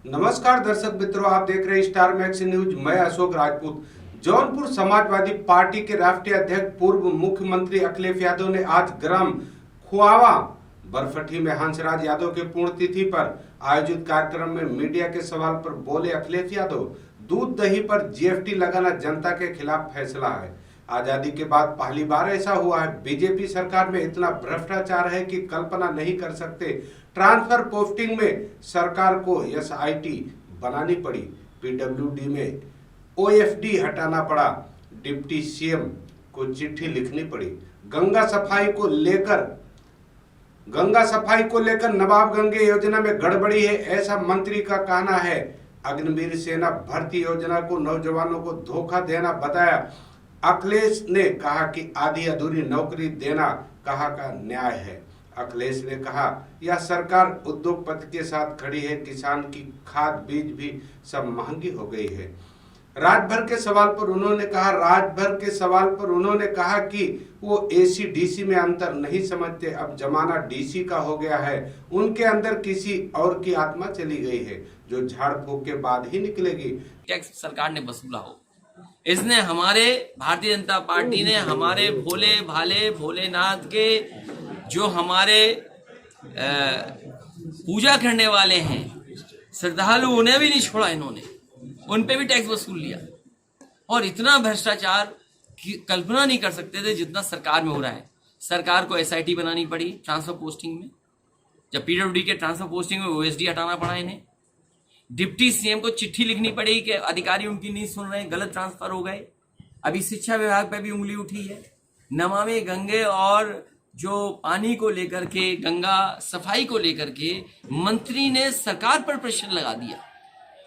नमस्कार दर्शक मित्रों, आप देख रहे हैं स्टार मैक्स न्यूज। मैं अशोक राजपूत। जौनपुर समाजवादी पार्टी के राष्ट्रीय अध्यक्ष पूर्व मुख्यमंत्री अखिलेश यादव ने आज ग्राम खुआवा बरफठी में हंसराज यादव के पुण्यतिथि पर आयोजित कार्यक्रम में मीडिया के सवाल पर बोले अखिलेश यादव, दूध दही पर जीएसटी लगाना जनता के खिलाफ फैसला है। आजादी के बाद पहली बार ऐसा हुआ है। बीजेपी सरकार में इतना भ्रष्टाचार है कि कल्पना नहीं कर सकते। ट्रांसफर पोस्टिंग में सरकार को एसआईटी बनानी पड़ी, पीडब्ल्यूडी में ओएफडी हटाना पड़ा, डिप्टी सीएम को चिट्ठी लिखनी पड़ी। गंगा सफाई को लेकर नवाब गंगे योजना में गड़बड़ी है, ऐसा मंत्री का कहना है। अग्निवीर सेना भर्ती योजना को नौजवानों को धोखा देना बताया। अखिलेश ने कहा कि आधी अधूरी नौकरी देना कहाँ का न्याय है। अखिलेश ने कहा यह सरकार उद्योगपति के साथ खड़ी है। किसान की खाद बीज भी सब महंगी हो गई है। राजभर के सवाल पर उन्होंने कहा कि वो एसी डीसी में अंतर नहीं समझते। अब जमाना डीसी का हो गया है। उनके अंदर किसी और की आत्मा चली गई है जो झाड़ फूक के बाद ही निकलेगी। टैक्स सरकार ने वसूला हो, इसने हमारे भारतीय जनता पार्टी ने हमारे भोले भाले भोलेनाथ के जो हमारे पूजा करने वाले हैं श्रद्धालु, उन्हें भी नहीं छोड़ा। इन्होंने उन पे भी टैक्स वसूल लिया और इतना भ्रष्टाचार की कल्पना नहीं कर सकते थे जितना सरकार में हो रहा है। सरकार को एसआईटी बनानी पड़ी ट्रांसफर पोस्टिंग में, जब पीडब्ल्यूडी के ट्रांसफर पोस्टिंग में ओएसडी हटाना पड़ा इन्हें। डिप्टी सीएम को चिट्ठी लिखनी पड़ी कि अधिकारी उनकी नहीं सुन रहे, गलत ट्रांसफर हो गए। अभी शिक्षा विभाग पे भी उंगली उठी है। नमामि गंगे और जो पानी को लेकर के, गंगा सफाई को लेकर के मंत्री ने सरकार पर प्रेशर लगा दिया।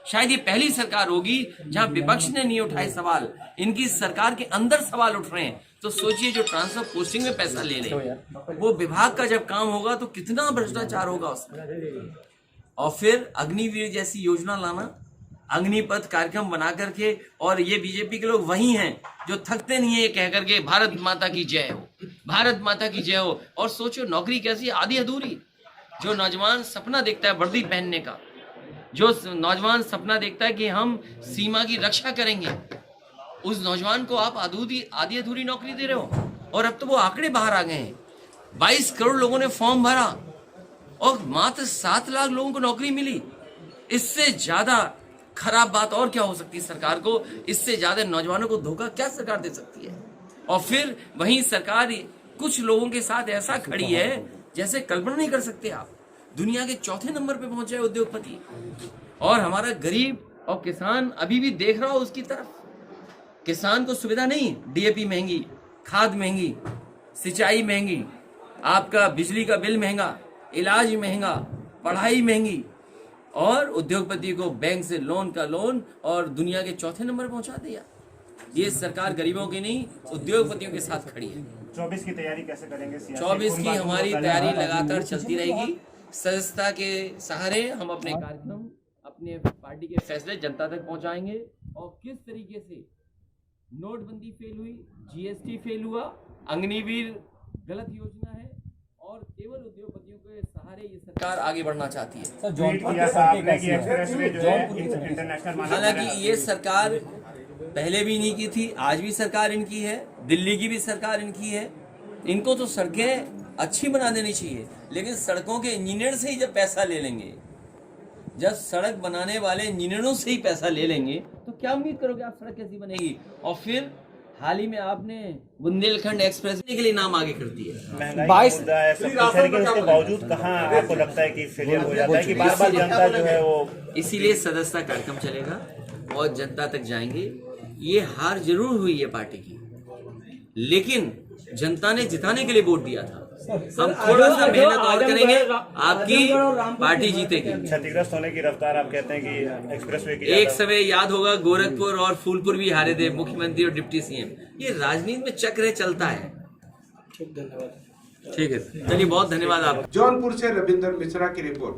शायद ये पहली सरकार होगी जहां विपक्ष ने नहीं उठाए सवाल, इनकी सरकार के अंदर सवाल उठ रहे हैं। तो सोचिए, जो ट्रांसफर पोस्टिंग में पैसा ले ले, वो विभाग का जब काम होगा तो कितना भ्रष्टाचार होगा उसमें। और फिर अग्निवीर जैसी योजना लाना, अग्निपथ कार्यक्रम बना करके, और ये बीजेपी के लोग वही हैं जो थकते नहीं है ये कह करके भारत माता की जय हो, भारत माता की जय हो। और सोचो नौकरी कैसी आधी अधूरी। जो नौजवान सपना देखता है वर्दी पहनने का, जो नौजवान सपना देखता है कि हम सीमा की रक्षा करेंगे, उस नौजवान को आप आधी अधूरी नौकरी दे रहे हो। और अब तो वो आंकड़े बाहर आ गए हैं। 22 करोड़ लोगों ने फॉर्म भरा और मात्र 7 लाख लोगों को नौकरी मिली। इससे ज्यादा खराब बात और क्या हो सकती है सरकार को? इससे ज्यादा नौजवानों को धोखा क्या सरकार दे सकती है? और फिर वहीं सरकार कुछ लोगों के साथ ऐसा खड़ी है जैसे कल्पना नहीं कर सकते आप। दुनिया के चौथे नंबर पे पहुंचे उद्योगपति, और हमारा गरीब और किसान अभी भी देख रहा हो उसकी तरफ। किसान को सुविधा नहीं, डीएपी महंगी, खाद महंगी, सिंचाई महंगी, आपका बिजली का बिल महंगा, इलाज महंगा, पढ़ाई महंगी, और उद्योगपति को बैंक से लोन का लोन, और दुनिया के चौथे नंबर पहुंचा दिया। ये सरकार गरीबों की नहीं, उद्योगपतियों के साथ खड़ी है। 24 की तैयारी कैसे करेंगे? 24 की हमारी तैयारी लगातार चलती रहेगी। सदस्यता के सहारे हम अपने कार्यक्रम, अपने पार्टी के फैसले जनता तक पहुंचाएंगे। और किस तरीके से नोटबंदी फेल हुई, जीएसटी फेल हुआ, अग्निवीर गलत योजना है, और केवल उद्योगपतियों के सहारे ये सरकार आगे बढ़ना चाहती है। हालांकि ये सरकार पहले भी नहीं की थी, आज भी सरकार इनकी है, दिल्ली की भी सरकार इनकी है। इनको तो सड़कें अच्छी बना देनी चाहिए, लेकिन सड़कों के इंजीनियर से ही जब पैसा ले लेंगे, जब सड़क बनाने वाले इंजीनियरों से ही पैसा ले लेंगे, तो क्या उम्मीद करोगे आप सड़क कैसी बनेगी? और फिर हाल ही में आपने बुंदेलखंड एक्सप्रेस के लिए नाम आगे कर दिए। 22 के बावजूद कहाँ आपको लगता है कि फेलियर हो जाता है कि बार-बार जनता जो है वो? इसीलिए सदस्यता कार्यक्रम चलेगा और जनता तक जाएंगे। ये हार जरूर हुई है पार्टी की, लेकिन जनता ने जिताने के लिए वोट दिया था। हम थोड़ा सा मेहनत और करेंगे, आपकी पार्टी जीतेगी। क्षतिग्रस्त होने की रफ्तार आप कहते हैं कि एक्सप्रेसवे की? एक समय याद होगा गोरखपुर और फूलपुर भी हारे थे मुख्यमंत्री और डिप्टी सीएम। ये राजनीति में चक्र चलता है। ठीक है, चलिए बहुत धन्यवाद आप। जौनपुर से रविंद्र मिश्रा की रिपोर्ट।